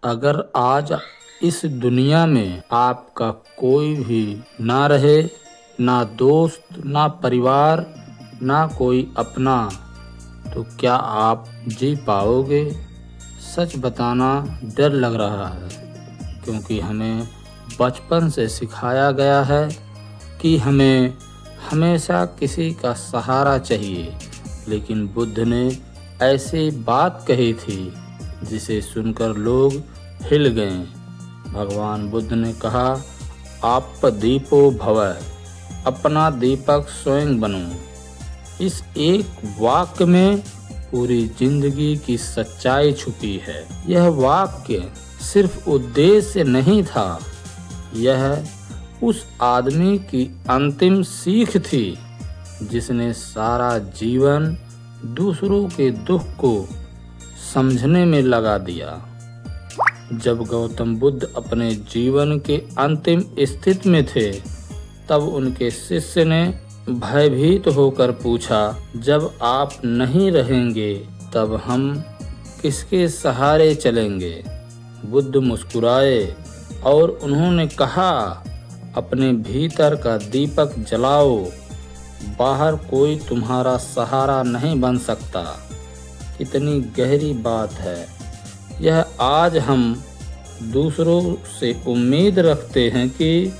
अगर आज इस दुनिया में आपका कोई भी ना रहे, ना दोस्त, ना परिवार, ना कोई अपना, तो क्या आप जी पाओगे? सच बताना डर लग रहा है, क्योंकि हमें बचपन से सिखाया गया है कि हमें हमेशा किसी का सहारा चाहिए। लेकिन बुद्ध ने ऐसी बात कही थी जिसे सुनकर लोग हिल गए। भगवान बुद्ध ने कहा, आप दीपो भवः, अपना दीपक स्वयं बनो। इस एक वाक्य में पूरी जिंदगी की सच्चाई छुपी है। यह वाक्य सिर्फ उद्देश्य नहीं था, यह उस आदमी की अंतिम सीख थी जिसने सारा जीवन दूसरों के दुख को समझने में लगा दिया। जब गौतम बुद्ध अपने जीवन के अंतिम स्थिति में थे, तब उनके शिष्य ने भयभीत होकर पूछा, जब आप नहीं रहेंगे तब हम किसके सहारे चलेंगे? बुद्ध मुस्कुराए और उन्होंने कहा, अपने भीतर का दीपक जलाओ, बाहर कोई तुम्हारा सहारा नहीं बन सकता। कितनी गहरी बात है यह। आज हम दूसरों से उम्मीद रखते हैं कि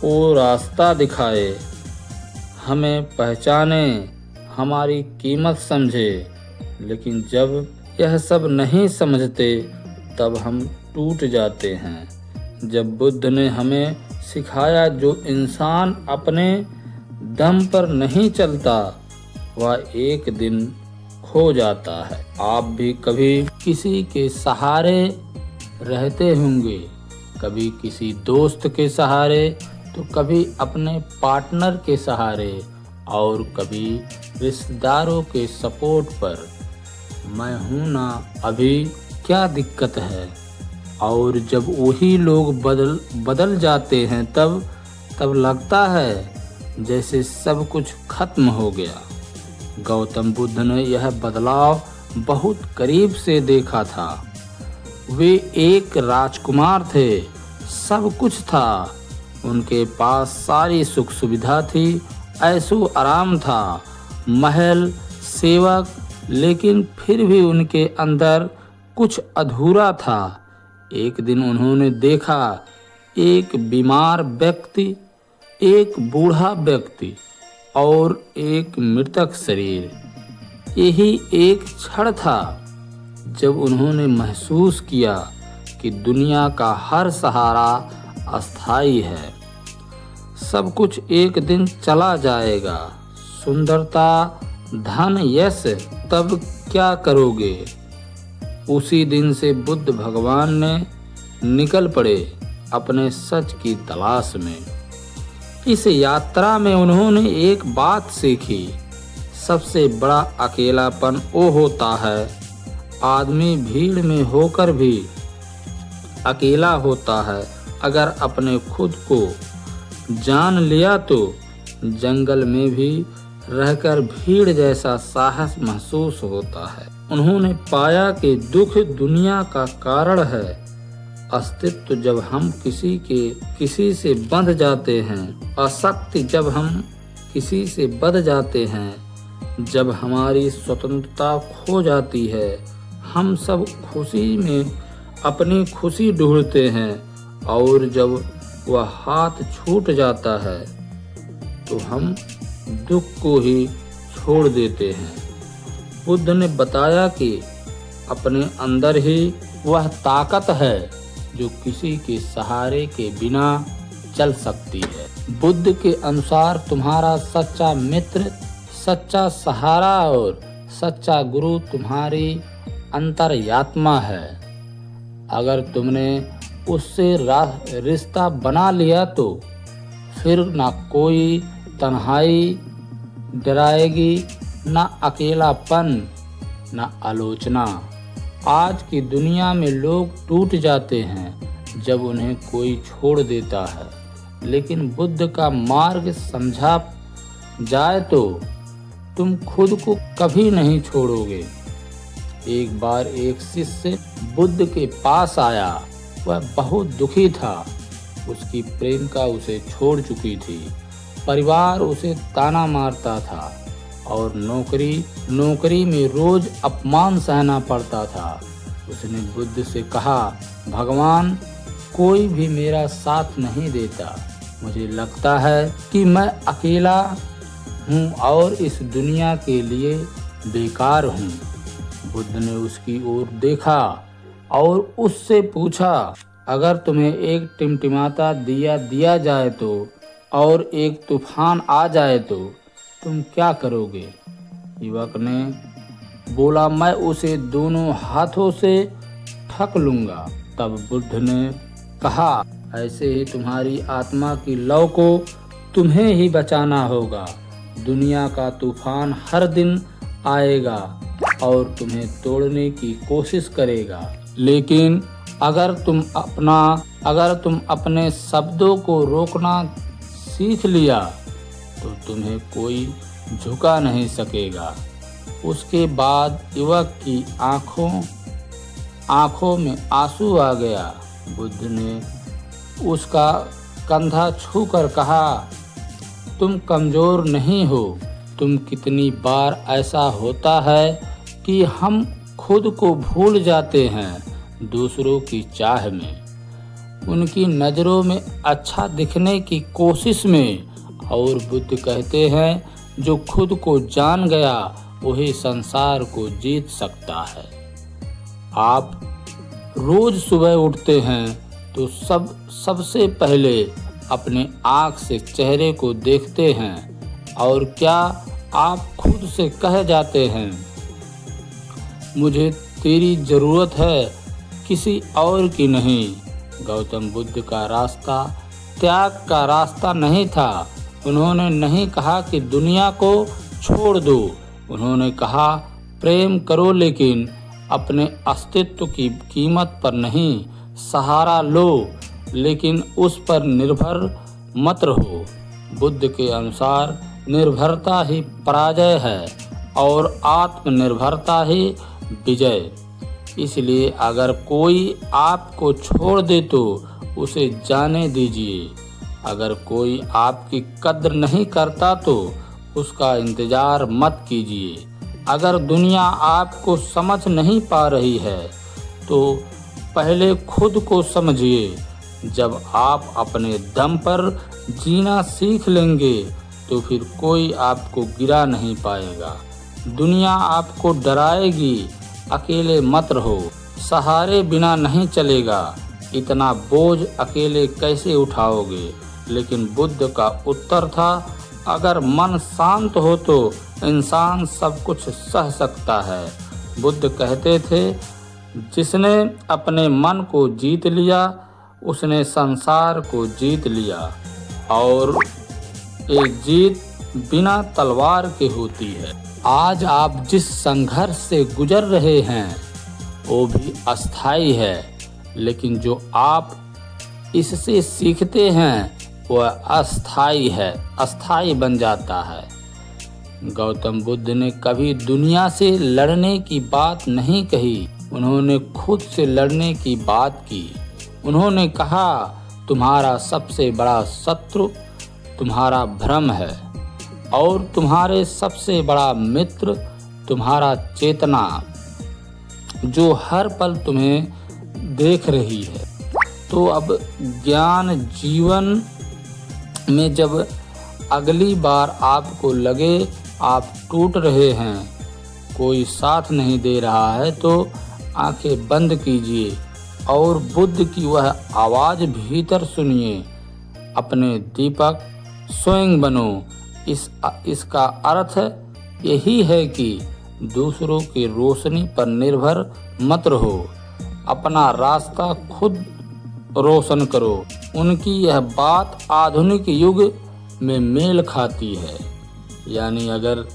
वो रास्ता दिखाए, हमें पहचाने, हमारी कीमत समझे। लेकिन जब यह सब नहीं समझते तब हम टूट जाते हैं। जब बुद्ध ने हमें सिखाया, जो इंसान अपने दम पर नहीं चलता वह एक दिन खो जाता है। आप भी कभी किसी के सहारे रहते होंगे, कभी किसी दोस्त के सहारे, तो कभी अपने पार्टनर के सहारे, और कभी रिश्तेदारों के सपोर्ट पर। मैं हूं ना, अभी क्या दिक्कत है? और जब वही लोग बदल जाते हैं तब लगता है जैसे सब कुछ खत्म हो गया। गौतम बुद्ध ने यह बदलाव बहुत करीब से देखा था। वे एक राजकुमार थे, सब कुछ था, उनके पास सारी सुख सुविधा थी, ऐशो आराम था, महल, सेवक, लेकिन फिर भी उनके अंदर कुछ अधूरा था। एक दिन उन्होंने देखा, एक बीमार व्यक्ति, एक बूढ़ा व्यक्ति और एक मृतक शरीर। यही एक क्षण था जब उन्होंने महसूस किया कि दुनिया का हर सहारा अस्थायी है, सब कुछ एक दिन चला जाएगा। सुंदरता, धन, यश, तब क्या करोगे? उसी दिन से बुद्ध भगवान ने निकल पड़े अपने सच की तलाश में। इस यात्रा में उन्होंने एक बात सीखी, सबसे बड़ा अकेलापन वो होता है, आदमी भीड़ में होकर भी अकेला होता है। अगर अपने खुद को जान लिया तो जंगल में भी रहकर भीड़ जैसा साहस महसूस होता है। उन्होंने पाया कि दुख दुनिया का कारण है, अस्तित्व जब हम किसी से बंध जाते हैं, आसक्ति जब हम किसी से बंध जाते हैं, जब हमारी स्वतंत्रता खो जाती है, हम सब खुशी में अपनी खुशी ढूंढते हैं, और जब वह हाथ छूट जाता है तो हम दुख को ही छोड़ देते हैं। बुद्ध ने बताया कि अपने अंदर ही वह ताकत है जो किसी के सहारे के बिना चल सकती है। बुद्ध के अनुसार तुम्हारा सच्चा मित्र, सच्चा सहारा और सच्चा गुरु तुम्हारी अंतर्यात्मा है। अगर तुमने उससे रिश्ता बना लिया तो फिर ना कोई तन्हाई डराएगी, ना अकेलापन, ना आलोचना। आज की दुनिया में लोग टूट जाते हैं जब उन्हें कोई छोड़ देता है, लेकिन बुद्ध का मार्ग समझा जाए तो तुम खुद को कभी नहीं छोड़ोगे। एक बार एक शिष्य बुद्ध के पास आया। वह बहुत दुखी था। उसकी प्रेमिका उसे छोड़ चुकी थी। परिवार उसे ताना मारता था और नौकरी में रोज अपमान सहना पड़ता था। उसने बुद्ध से कहा, भगवान, कोई भी मेरा साथ नहीं देता। मुझे लगता है कि मैं अकेला हूँ और इस दुनिया के लिए बेकार हूँ। बुद्ध ने उसकी ओर देखा और उससे पूछा, अगर तुम्हें एक टिमटिमाता दिया दिया जाए तो और एक तूफान आ जाए तो तुम क्या करोगे? युवक ने बोला, मैं उसे दोनों हाथों से ठक लूँगा। तब बुद्ध ने कहा, ऐसे ही तुम्हारी आत्मा की लौ को तुम्हें ही बचाना होगा। दुनिया का तूफान हर दिन आएगा और तुम्हें तोड़ने की कोशिश करेगा, लेकिन अगर तुम अपने शब्दों को रोकना सीख लिया तो तुम्हें कोई झुका नहीं सकेगा। उसके बाद युवक की आंखों में आंसू आ गया। बुद्ध ने उसका कंधा छूकर कहा, तुम कमजोर नहीं हो। तुम कितनी बार ऐसा होता है कि हम खुद को भूल जाते हैं दूसरों की चाह में, उनकी नज़रों में अच्छा दिखने की कोशिश में। और बुद्ध कहते हैं, जो खुद को जान गया वही संसार को जीत सकता है। आप रोज सुबह उठते हैं तो सबसे पहले अपने आँख से चेहरे को देखते हैं और क्या आप खुद से कह जाते हैं, मुझे तेरी ज़रूरत है, किसी और की नहीं। गौतम बुद्ध का रास्ता त्याग का रास्ता नहीं था। उन्होंने नहीं कहा कि दुनिया को छोड़ दो। उन्होंने कहा, प्रेम करो लेकिन अपने अस्तित्व की कीमत पर नहीं। सहारा लो लेकिन उस पर निर्भर मत रहो। बुद्ध के अनुसार निर्भरता ही पराजय है और आत्मनिर्भरता ही विजय। इसलिए अगर कोई आपको छोड़ दे तो उसे जाने दीजिए। अगर कोई आपकी कद्र नहीं करता तो उसका इंतज़ार मत कीजिए। अगर दुनिया आपको समझ नहीं पा रही है तो पहले खुद को समझिए। जब आप अपने दम पर जीना सीख लेंगे तो फिर कोई आपको गिरा नहीं पाएगा। दुनिया आपको डराएगी, अकेले मत रहो। सहारे बिना नहीं चलेगा, इतना बोझ अकेले कैसे उठाओगे? लेकिन बुद्ध का उत्तर था, अगर मन शांत हो तो इंसान सब कुछ सह सकता है। बुद्ध कहते थे, जिसने अपने मन को जीत लिया उसने संसार को जीत लिया, और एक जीत बिना तलवार के होती है। आज आप जिस संघर्ष से गुजर रहे हैं वो भी अस्थाई है, लेकिन जो आप इससे सीखते हैं वह अस्थाई है, अस्थाई बन जाता है। गौतम बुद्ध ने कभी दुनिया से लड़ने की बात नहीं कही, उन्होंने खुद से लड़ने की बात की। उन्होंने कहा, तुम्हारा सबसे बड़ा शत्रु तुम्हारा भ्रम है और तुम्हारे सबसे बड़ा मित्र तुम्हारा चेतना, जो हर पल तुम्हें देख रही है। तो अब ज्ञान जीवन में जब अगली बार आपको लगे आप टूट रहे हैं, कोई साथ नहीं दे रहा है, तो आंखें बंद कीजिए और बुद्ध की वह आवाज़ भीतर सुनिए, अपने दीपक स्वयं बनो। इसका अर्थ यही है कि दूसरों की रोशनी पर निर्भर मत रहो, अपना रास्ता खुद रोशन करो। उनकी यह बात आधुनिक युग में मेल खाती है। यानी अगर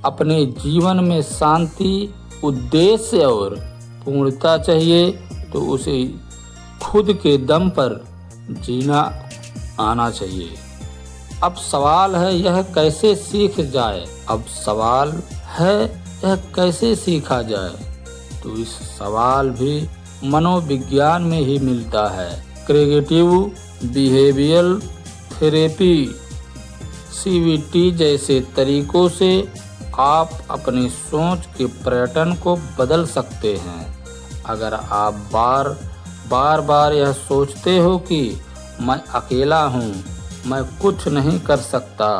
अपने जीवन में शांति, उद्देश्य और पूर्णता चाहिए तो उसे खुद के दम पर जीना आना चाहिए। अब सवाल है यह कैसे सीख जाए? अब सवाल है यह कैसे सीखा जाए? तो इस सवाल भी मनोविज्ञान में ही मिलता है। क्रिएटिव बिहेवियरल थेरेपी CBT जैसे तरीकों से आप अपनी सोच के पैटर्न को बदल सकते हैं। अगर आप बार बार यह सोचते हो कि मैं अकेला हूँ, मैं कुछ नहीं कर सकता,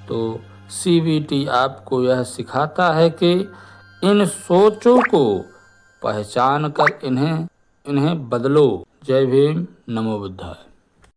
तो CBT आपको यह सिखाता है कि इन सोचों को पहचान कर इन्हें बदलो। जय भीम, नमो बुद्धाय।